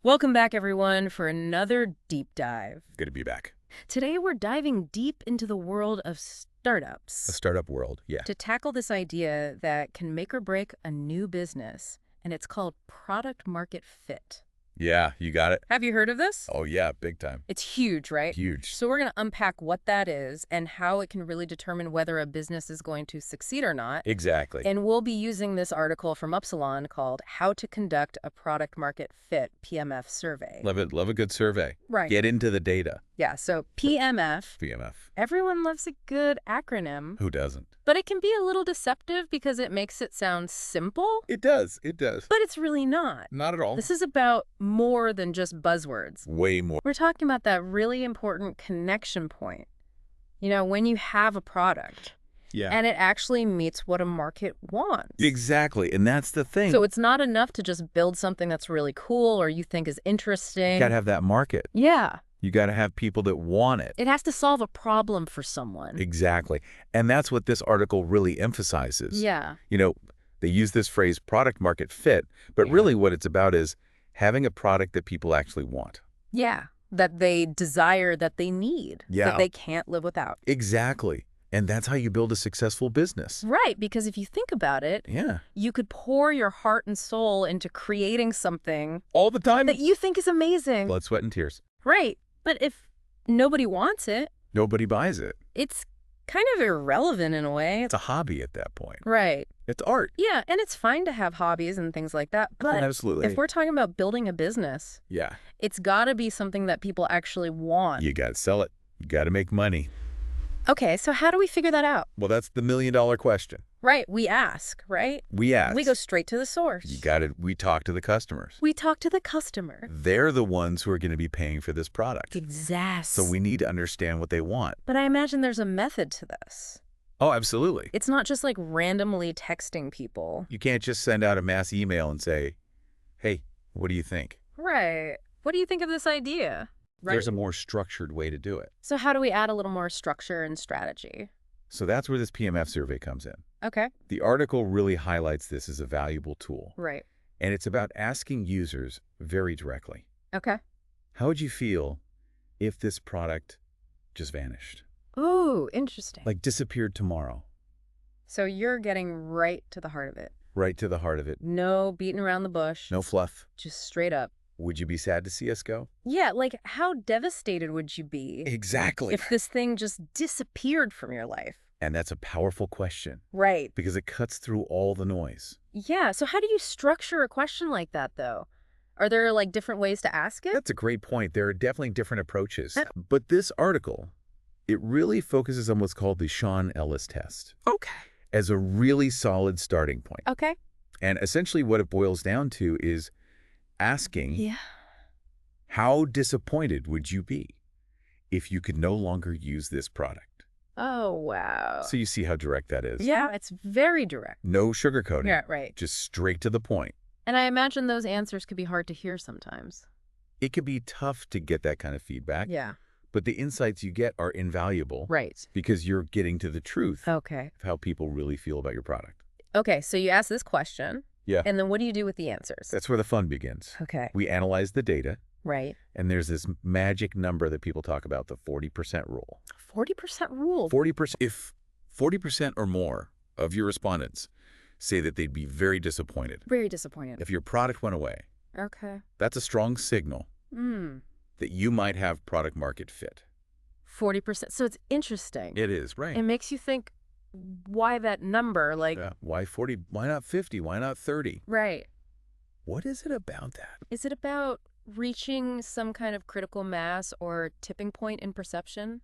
Welcome back, everyone, for another deep dive. Good to be back. Today, we're diving deep into the world of A startups startup world, yeah. to tackle this idea that can make or break a new business, and it's called product market fit. Yeah, you got it? Have you heard of this? Oh, yeah, big time. It's huge, right? Huge. So we're going to unpack what that is and how it can really determine whether a business is going to succeed or not. Exactly. And we'll be using this article from Upsilon called How to Conduct a Product Market Fit PMF Survey. Love it. Love a good survey. Right. Get into the data. Yeah, so PMF. PMF. Everyone loves a good acronym. Who doesn't? But it can be a little deceptive because it makes it sound simple, It does. It does. but it's really not. Not at all. This is about more than just buzzwords. Way more. We're talking about that really important connection point. You know, when you have a product Yeah. and it actually meets what a market wants. Exactly. And that's the thing. So it's not enough to just build something that's really cool or you think is interesting. You got to have that market. Yeah. You got to have people that want it. It has to solve a problem for someone. Exactly. And that's what this article really emphasizes. Yeah. You know, they use this phrase product market fit, but really what it's about is having a product that people actually want. Yeah. That they desire, that they need. Yeah. That they can't live without. Exactly. And that's how you build a successful business. Right. Because if you think about it, Yeah. you could pour your heart and soul into creating something All the time. that you think is amazing. Blood, sweat, and tears. Right. But if nobody wants it, Nobody buys it. it's kind of irrelevant in a way. It's a hobby at that point. Right. It's art. Yeah. And it's fine to have hobbies and things like that. But Absolutely. if we're talking about building a business, Yeah. it's got to be something that people actually want. You got to sell it. You got to make money. Okay. So how do we figure that out? Well, that's the million-dollar question. Right. We ask, right? We ask. We go straight to the source. You got it. We talk to the customers. We talk to the customer. They're the ones who are going to be paying for this product. Exactly. So we need to understand what they want. But I imagine there's a method to this. Oh, absolutely. It's not just like randomly texting people. You can't just send out a mass email and say, hey, what do you think? Right. What do you think of this idea? Right. There's a more structured way to do it. So how do we add a little more structure and strategy? So that's where this PMF survey comes in. Okay. The article really highlights this as a valuable tool. Right. And it's about asking users very directly, Okay. how would you feel if this product just vanished? Ooh, interesting. Like disappeared tomorrow? So you're getting right to the heart of it. Right to the heart of it. No beating around the bush. No fluff. Just straight up. Would you be sad to see us go? Yeah, like how devastated would you be Exactly. if this thing just disappeared from your life? And that's a powerful question Right. because it cuts through all the noise. Yeah. So how do you structure a question like that, though? Are there like different ways to ask it? That's a great point. There are definitely different approaches. But this article, it really focuses on what's called the Sean Ellis Test Okay. as a really solid starting point. Okay. And essentially what it boils down to is asking, Yeah. how disappointed would you be if you could no longer use this product? Oh, wow. So you see how direct that is. Yeah, it's very direct. No sugarcoating. Yeah, right. Just straight to the point. And I imagine those answers could be hard to hear sometimes. It can be tough to get that kind of feedback, Yeah. but the insights you get are invaluable Right. because you're getting to the truth Okay. of how people really feel about your product. Okay, so you ask this question. Yeah. And then what do you do with the answers? That's where the fun begins. Okay. We analyze the data, Right. and there's this magic number that people talk about, the 40% rule. 40% rule. 40%. If 40% or more of your respondents say that they'd be very disappointed Very disappointed. if your product went away, Okay. that's a strong signal Mm. that you might have product market fit. 40%. So it's interesting. It is, right? It makes you think, why that number? Like, Yeah. Why 40? Why not 50? Why not 30? right. What is it about that? Is it about reaching some kind of critical mass or tipping point in perception?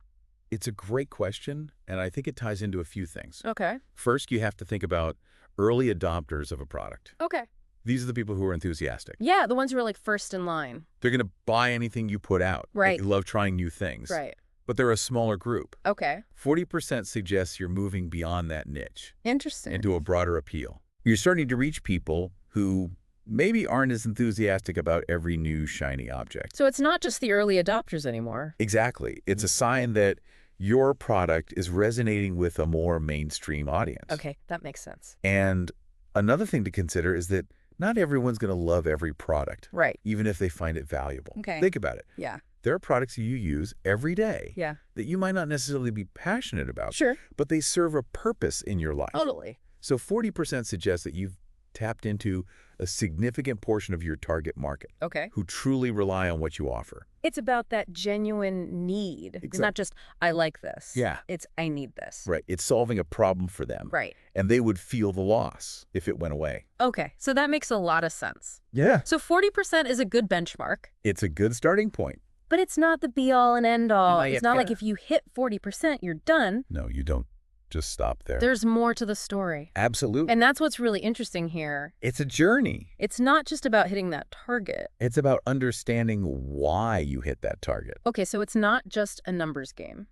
It's a great question, and I think it ties into a few things. Okay. First, you have to think about early adopters of a product. Okay. These are the people who are enthusiastic. Yeah, the ones who are like first in line. They're going to buy anything you put out. Right. They love trying new things. Right. But they're a smaller group. Okay. 40% suggests you're moving beyond that niche Interesting. into a broader appeal. You're starting to reach people who maybe aren't as enthusiastic about every new shiny object. So it's not just the early adopters anymore. Exactly. It's a sign that your product is resonating with a more mainstream audience. Okay, that makes sense. And another thing to consider is that Not everyone's going to love every product, Right. even if they find it valuable. Okay. Think about it. Yeah. There are products you use every day Yeah. that you might not necessarily be passionate about, Sure. but they serve a purpose in your life. Totally. So 40% suggests that you've tapped into a significant portion of your target market Okay. who truly rely on what you offer. It's about that genuine need. It's not Exactly. just, I like this. Yeah. It's, I need this. Right. It's solving a problem for them. Right. And they would feel the loss if it went away. Okay. So that makes a lot of sense. Yeah. So 40% is a good benchmark, It's a good starting point. but it's not the be all and end all. Not It's yet. not like Yeah. if you hit 40%, you're done. No, you don't just stop there. There's more to the story. Absolutely. And that's what's really interesting here. It's a journey. It's not just about hitting that target. It's about understanding why you hit that target. Okay, so it's not just a numbers game.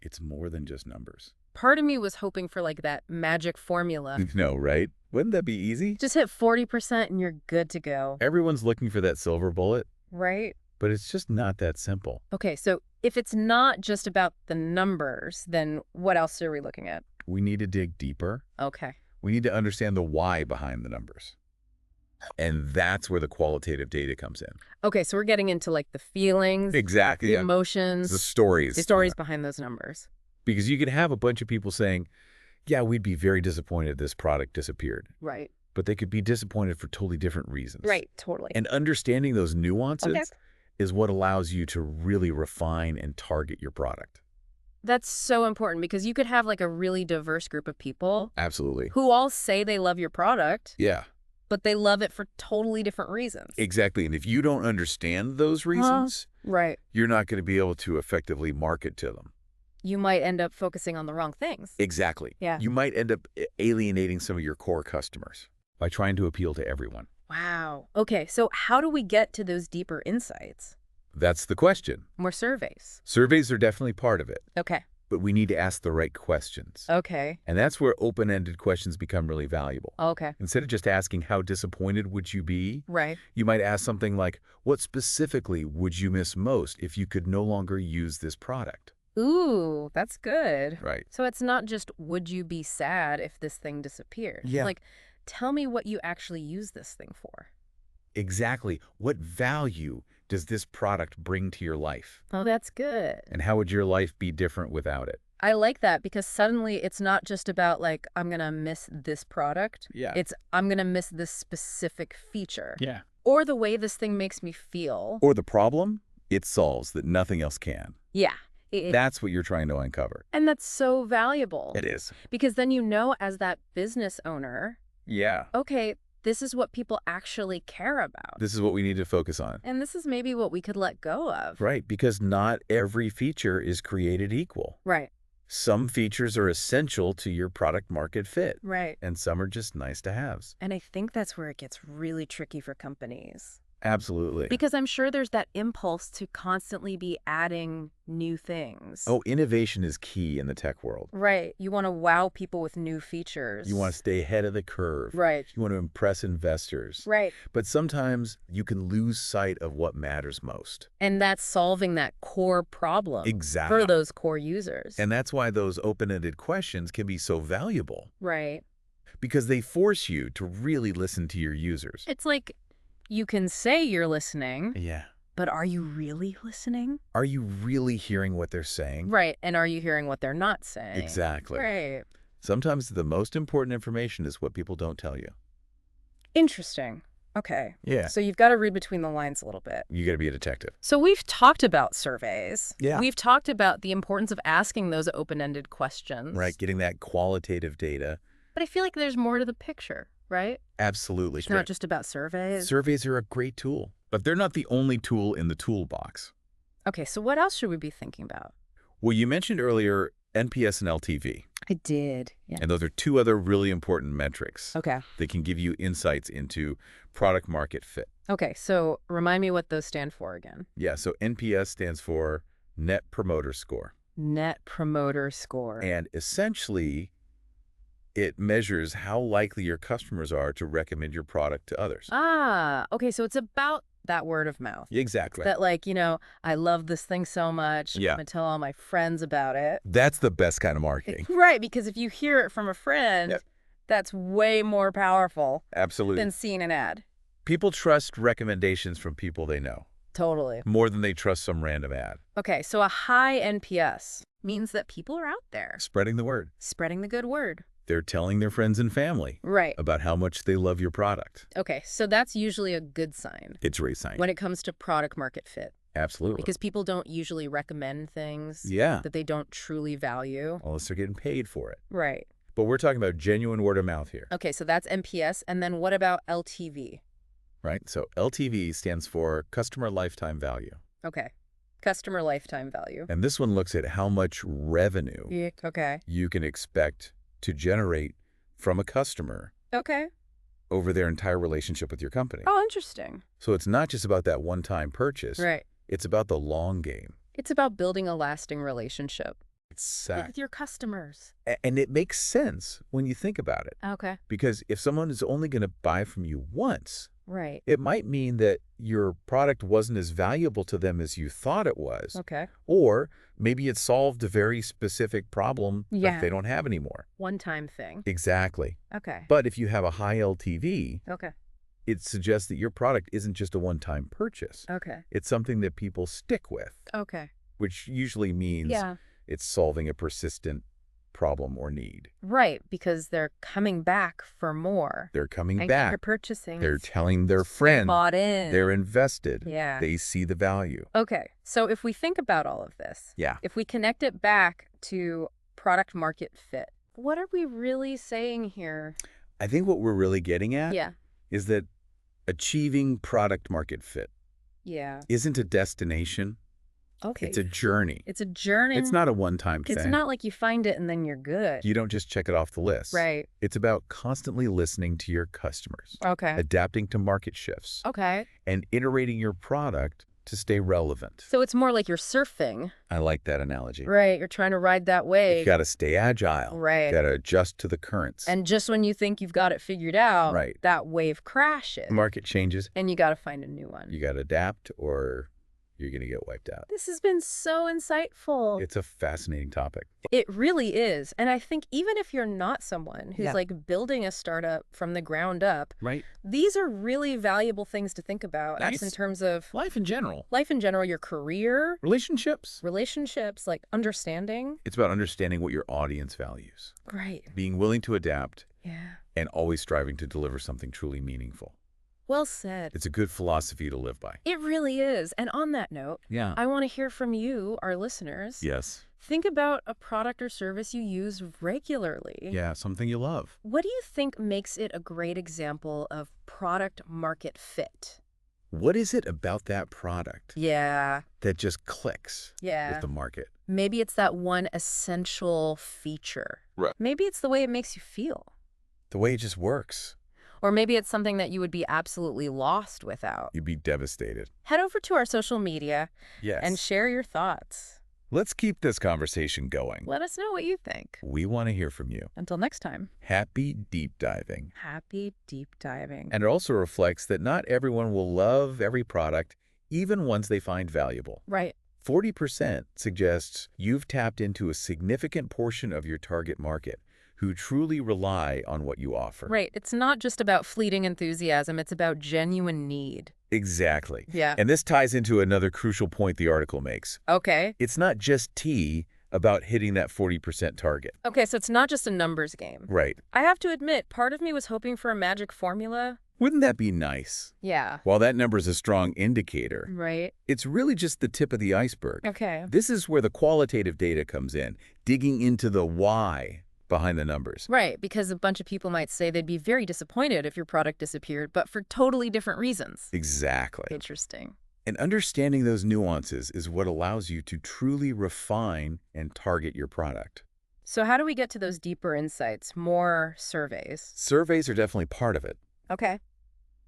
It's more than just numbers. Part of me was hoping for like that magic formula. No, right? Wouldn't that be easy? Just hit 40% and you're good to go, Everyone's looking for that silver bullet, right? but it's just not that simple. Okay, so if it's not just about the numbers, then what else are we looking at? We need to dig deeper. Okay. We need to understand the why behind the numbers. And that's where the qualitative data comes in. Okay, so we're getting into like the feelings, Exactly. the Yeah. emotions, The stories. the stories behind those numbers. Because you could have a bunch of people saying, yeah, we'd be very disappointed if this product disappeared. Right. But they could be disappointed for totally different reasons. Right, totally. And understanding those nuances Okay. is what allows you to really refine and target your product. That's so important because you could have like a really diverse group of people Absolutely. who all say they love your product, Yeah, but they love it for totally different reasons. exactly. And if you don't understand those reasons, Right. you're not going to be able to effectively market to them. You might end up focusing on the wrong things. Exactly. Yeah. You might end up alienating some of your core customers by trying to appeal to everyone. Wow. Okay, so how do we get to those deeper insights? That's the question. More surveys. Surveys are definitely part of it, Okay. but we need to ask the right questions. Okay. And that's where open-ended questions become really valuable. Okay. Instead of just asking, how disappointed would you be? Right. You might ask something like, what specifically would you miss most if you could no longer use this product? Ooh, that's good. Right. So it's not just, would you be sad if this thing disappeared? Yeah. Like, tell me what you actually use this thing for. Exactly. What value does this product bring to your life? Oh, that's good. And how would your life be different without it? I like that because suddenly it's not just about like, I'm going to miss this product. Yeah. It's, I'm going to miss this specific feature. Yeah. Or the way this thing makes me feel. Or the problem it solves that nothing else can. Yeah. That's what you're trying to uncover. And that's so valuable. It is. Because then you know as that business owner, Yeah. okay, this is what people actually care about. This is what we need to focus on. And this is maybe what we could let go of. Right, because not every feature is created equal. Right. Some features are essential to your product market fit, Right. and some are just nice to haves. And I think that's where it gets really tricky for companies. Absolutely. Because I'm sure there's that impulse to constantly be adding new things. Oh, innovation is key in the tech world. Right. You want to wow people with new features. You want to stay ahead of the curve. Right. You want to impress investors. Right. But sometimes you can lose sight of what matters most. And that's solving that core problem Exactly. for those core users. And that's why those open-ended questions can be so valuable, right. because they force you to really listen to your users. It's like you can say you're listening, Yeah. but are you really listening? Are you really hearing what they're saying? Right. And are you hearing what they're not saying? Exactly. Right. Sometimes the most important information is what people don't tell you. Interesting. Okay. Yeah. So you've got to read between the lines a little bit. You got to be a detective. So we've talked about surveys. Yeah. We've talked about the importance of asking those open-ended questions. Right. Getting that qualitative data. But I feel like there's more to the picture, right? Absolutely. It's not just about surveys. Surveys are a great tool, but they're not the only tool in the toolbox. Okay, so what else should we be thinking about? Well, you mentioned earlier NPS and LTV, I did. Yeah. and those are two other really important metrics Okay. that can give you insights into product market fit. Okay, so remind me what those stand for again. Yeah, so NPS stands for Net Promoter Score. Net Promoter Score. And essentially, it measures how likely your customers are to recommend your product to others. Ah, okay, so it's about that word of mouth. Exactly. That like, I love this thing so much. Yeah. I'm going to tell all my friends about it. That's the best kind of marketing. Right, because if you hear it from a friend, Yep. That's way more powerful Absolutely. than seeing an ad. People trust recommendations from people they know Totally. more than they trust some random ad. Okay, so a high NPS means that people are out there Spreading the word. spreading the good word. They're telling their friends and family Right. about how much they love your product. Okay, so that's usually a good sign It's a great sign. when it comes to product market fit, Absolutely. because people don't usually recommend things Yeah, that they don't truly value. unless they're getting paid for it. Right. But we're talking about genuine word of mouth here, Okay, so that's NPS. And then what about LTV? right? So LTV stands for customer lifetime value. Okay. Customer lifetime value. And this one looks at how much revenue Yeah. Okay. you can expect to generate from a customer Okay. over their entire relationship with your company. Oh, interesting. So it's not just about that one-time purchase. Right. It's about the long game. It's about building a lasting relationship Exactly. with your customers. And it makes sense when you think about it. Okay. Because if someone is only going to buy from you once, Right. it might mean that your product wasn't as valuable to them as you thought it was. Okay. Or maybe it solved a very specific problem Yeah. that they don't have anymore. One-time thing. Exactly. Okay. But if you have a high LTV, Okay. it suggests that your product isn't just a one-time purchase. Okay. It's something that people stick with, Okay. which usually means Yeah. it's solving a persistent problem or need. Right, because they're coming back for more. They're coming And back. they're purchasing. They're telling their friends. Bought in. They're invested. Yeah. They see the value. Okay, so if we think about all of this, Yeah. if we connect it back to product market fit, what are we really saying here? I think what we're really getting at Yeah. is that achieving product market fit Yeah. isn't a destination. Okay. It's a journey. It's a journey. It's not a one-time thing. It's not like you find it and then you're good. You don't just check it off the list. Right. It's about constantly listening to your customers, Okay. adapting to market shifts, Okay. and iterating your product to stay relevant. So it's more like you're surfing. I like that analogy. Right. You're trying to ride that wave. You got to stay agile. Right. You got to adjust to the currents. And just when you think you've got it figured out, Right. that wave crashes. Market changes. And you got to find a new one. You got to adapt or you're going to get wiped out. This has been so insightful. It's a fascinating topic. It really is. And I think even if you're not someone who's Yeah. like building a startup from the ground up, Right? these are really valuable things to think about Nice. just in terms of Life in general. life in general, your career, Relationships. relationships, like understanding. It's about understanding what your audience values, Right. being willing to adapt, Yeah. and always striving to deliver something truly meaningful. Well said. It's a good philosophy to live by. It really is. And on that note, Yeah. I want to hear from you, our listeners. Yes. Think about a product or service you use regularly. Yeah, something you love. What do you think makes it a great example of product market fit? What is it about that product Yeah. that just clicks Yeah. with the market? Maybe it's that one essential feature. Right. Maybe it's the way it makes you feel. The way it just works. Or maybe it's something that you would be absolutely lost without. You'd be devastated. Head over to our social media Yes. and share your thoughts. Let's keep this conversation going. Let us know what you think. We want to hear from you. Until next time, Happy deep diving. happy deep diving. And it also reflects that not everyone will love every product, even ones they find valuable. Right. 40% suggests you've tapped into a significant portion of your target market who truly rely on what you offer. Right. It's not just about fleeting enthusiasm. It's about genuine need. Exactly. Yeah. And this ties into another crucial point the article makes. Okay. It's not just tea about hitting that 40% target. Okay, so it's not just a numbers game. Right. I have to admit, part of me was hoping for a magic formula. Wouldn't that be nice? Yeah. While that number is a strong indicator, Right. it's really just the tip of the iceberg. Okay. This is where the qualitative data comes in, digging into the why behind the numbers. Right, because a bunch of people might say they'd be very disappointed if your product disappeared, but for totally different reasons. Exactly. Interesting. And understanding those nuances is what allows you to truly refine and target your product. So how do we get to those deeper insights? More surveys. Surveys are definitely part of it. Okay.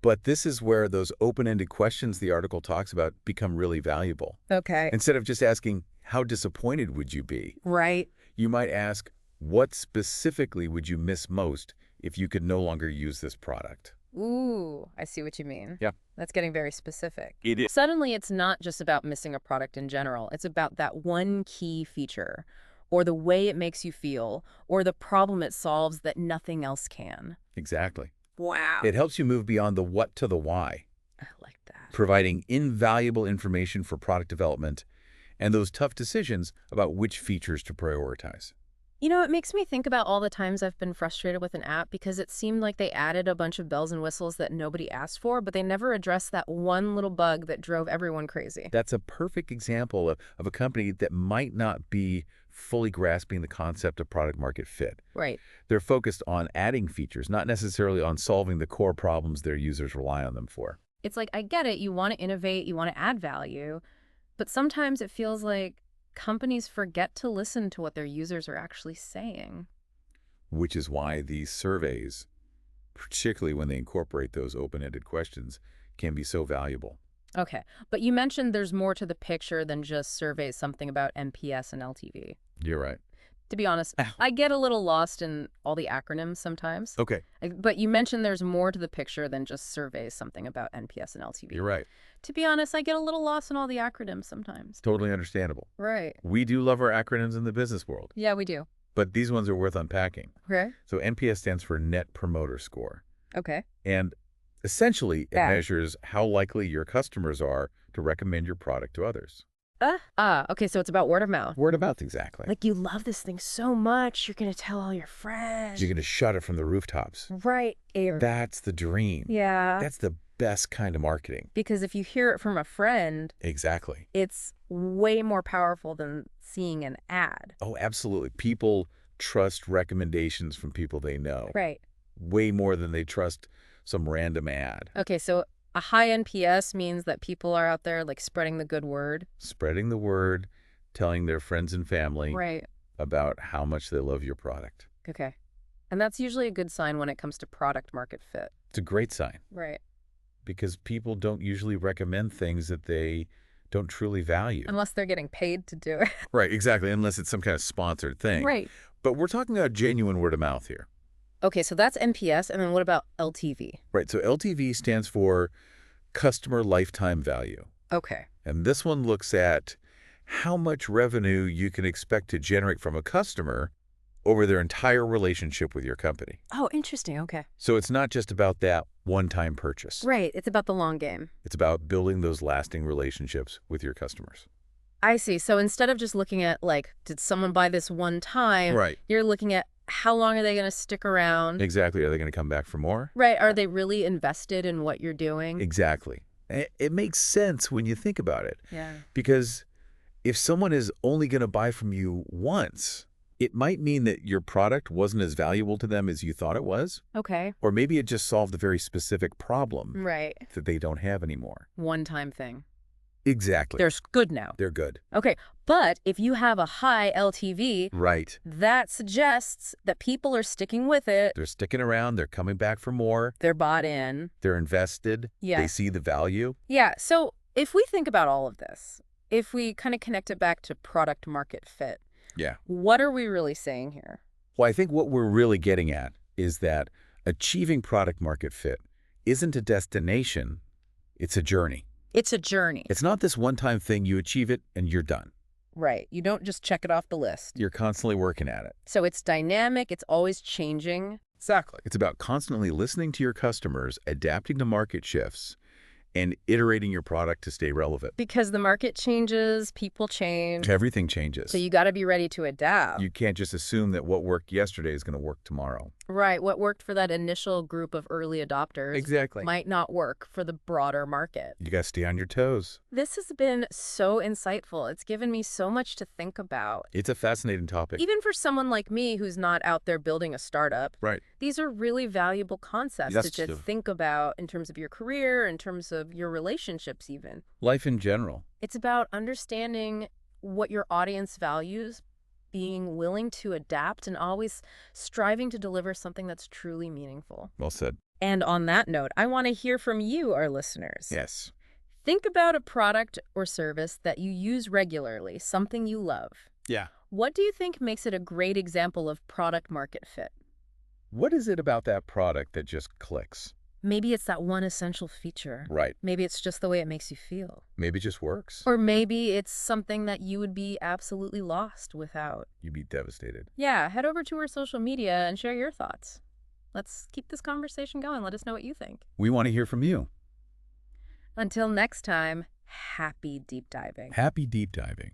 But this is where those open-ended questions the article talks about become really valuable. Okay. Instead of just asking, how disappointed would you be? Right. You might ask, what specifically would you miss most if you could no longer use this product? Ooh, I see what you mean. Yeah. That's getting very specific. It is. Suddenly, it's not just about missing a product in general. It's about that one key feature or the way it makes you feel, or the problem it solves that nothing else can. Exactly. Wow. It helps you move beyond the what to the why, I like that. providing invaluable information for product development and those tough decisions about which features to prioritize. You know, it makes me think about all the times I've been frustrated with an app because it seemed like they added a bunch of bells and whistles that nobody asked for, but they never addressed that one little bug that drove everyone crazy. That's a perfect example of a company that might not be fully grasping the concept of product market fit. Right. They're focused on adding features, not necessarily on solving the core problems their users rely on them for. It's like, I get it, you want to innovate, you want to add value, but sometimes it feels like companies forget to listen to what their users are actually saying. Which is why these surveys, particularly when they incorporate those open-ended questions, can be so valuable. Okay, but you mentioned there's more to the picture than just surveys something about NPS and LTV. You're right. To be honest, Ah. I get a little lost in all the acronyms sometimes. Okay, But you mentioned there's more to the picture than just surveys something about NPS and LTV. you're right. To be honest, I get a little lost in all the acronyms sometimes. Totally understandable. Right. We do love our acronyms in the business world, Yeah, we do. but these ones are worth unpacking. Okay. So NPS stands for Net Promoter Score. Okay. And essentially, it Yeah. measures how likely your customers are to recommend your product to others. Okay, so it's about word of mouth. Word of mouth, exactly. Like, you love this thing so much, you're going to tell all your friends. You're going to shout it from the rooftops. Right. That's the dream. Yeah. That's the best kind of marketing. Because if you hear it from a friend, Exactly. it's way more powerful than seeing an ad. Oh, absolutely. People trust recommendations from people they know Right. way more than they trust some random ad. Okay, so a high NPS means that people are out there, like, spreading the good word. Spreading the word, telling their friends and family Right. about how much they love your product. Okay. And that's usually a good sign when it comes to product market fit. It's a great sign Right. because people don't usually recommend things that they don't truly value. Unless they're getting paid to do it. Right, exactly, unless it's some kind of sponsored thing. Right. But we're talking about genuine word of mouth here. Okay, so that's NPS, and then what about LTV? Right, so LTV stands for customer lifetime value. Okay. And this one looks at how much revenue you can expect to generate from a customer over their entire relationship with your company. Oh, interesting. Okay. So it's not just about that one-time purchase. Right. It's about the long game. It's about building those lasting relationships with your customers. I see. So instead of just looking at, like, did someone buy this one time? Right. You're looking at how long are they going to stick around? Exactly. Are they going to come back for more? Right. Are they really invested in what you're doing? Exactly. It makes sense when you think about it. Yeah. Because if someone is only going to buy from you once, it might mean that your product wasn't as valuable to them as you thought it was. Okay. Or maybe it just solved a very specific problem Right. that they don't have anymore. One-time thing. Exactly. They're good now. They're good. Okay. But if you have a high LTV, Right. that suggests that people are sticking with it. They're sticking around. They're coming back for more. They're bought in. They're invested. Yeah. They see the value. Yeah. So if we think about all of this, if we kind of connect it back to product market fit, Yeah. what are we really saying here? Well, I think what we're really getting at is that achieving product market fit isn't a destination. It's a journey. It's a journey. It's not this one-time thing. You achieve it and you're done. Right. You don't just check it off the list. You're constantly working at it. So it's dynamic. It's always changing. Exactly. It's about constantly listening to your customers, adapting to market shifts, and iterating your product to stay relevant. Because the market changes, people change. Everything changes. So you got to be ready to adapt. You can't just assume that what worked yesterday is going to work tomorrow. Right. What worked for that initial group of early adopters Exactly. might not work for the broader market. You got to stay on your toes. This has been so insightful. It's given me so much to think about. It's a fascinating topic. Even for someone like me who's not out there building a startup, Right. these are really valuable concepts That's to true. think about in terms of your career, in terms of your relationships even. Life in general. It's about understanding what your audience values, being willing to adapt, and always striving to deliver something that's truly meaningful. Well said. And on that note, I want to hear from you, our listeners. Yes. Think about a product or service that you use regularly, something you love. Yeah. What do you think makes it a great example of product market fit? What is it about that product that just clicks? Maybe it's that one essential feature. Right. Maybe it's just the way it makes you feel. Maybe it just works. Or maybe it's something that you would be absolutely lost without. You'd be devastated. Yeah, head over to our social media and share your thoughts. Let's keep this conversation going. Let us know what you think. We want to hear from you. Until next time, happy deep diving. Happy deep diving.